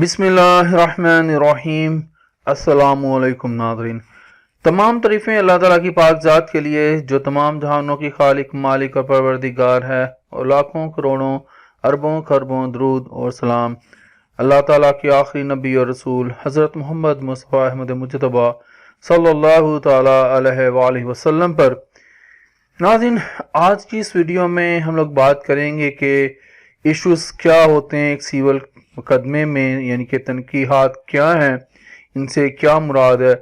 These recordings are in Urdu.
بسم اللہ الرحمن الرحیم۔ السلام علیکم ناظرین، تمام تعریفیں اللہ تعالیٰ کی پاک ذات کے لیے جو تمام جہانوں کی خالق، مالک اور پروردگار ہے، اور لاکھوں کروڑوں اربوں خربوں درود اور سلام اللہ تعالیٰ کے آخری نبی اور رسول حضرت محمد مصطفیٰ احمد مجتبیٰ صلی اللہ تعالیٰ علیہ وآلہ وسلم پر۔ ناظرین، آج کی اس ویڈیو میں ہم لوگ بات کریں گے کہ ایشوز کیا ہوتے ہیں ایک سیول مقدمے میں، یعنی کہ تنقیحات کیا ہیں، ان سے کیا مراد ہے۔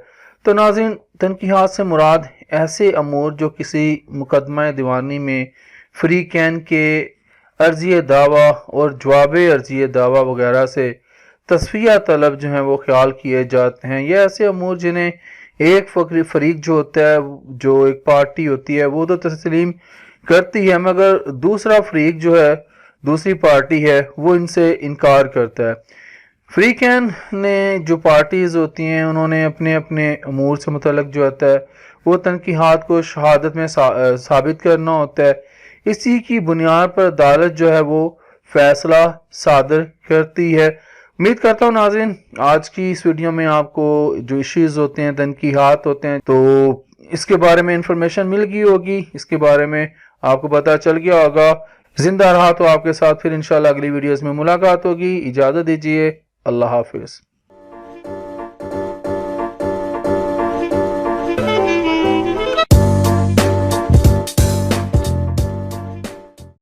تو ناظرین، تنقیحات سے مراد ایسے امور جو کسی مقدمہ دیوانی میں فریقین کے عرضی دعویٰ اور جواب عرضی دعویٰ وغیرہ سے تصفیہ طلب جو ہیں وہ خیال کیے جاتے ہیں۔ یہ ایسے امور جنہیں ایک فریق جو ہوتا ہے، جو ایک پارٹی ہوتی ہے، وہ تو تسلیم کرتی ہے، مگر دوسرا فریق جو ہے، دوسری پارٹی ہے، وہ ان سے انکار کرتا ہے۔ فریقین نے جو پارٹیز ہوتی ہیں، انہوں نے اپنے اپنے امور سے متعلق جو ہوتا ہے وہ تنقیحات کو شہادت میں ثابت کرنا ہوتا ہے۔ اسی کی بنیاد پر عدالت جو ہے وہ فیصلہ صادر کرتی ہے۔ امید کرتا ہوں ناظرین آج کی اس ویڈیو میں آپ کو جو ایشوز ہوتے ہیں، تنقیحات ہوتے ہیں، تو اس کے بارے میں انفارمیشن مل گئی ہوگی، اس کے بارے میں آپ کو پتہ چل گیا ہوگا۔ زندہ رہا تو آپ کے ساتھ پھر انشاءاللہ اگلی ویڈیوز میں ملاقات ہوگی۔ اجازت دیجیے، اللہ حافظ۔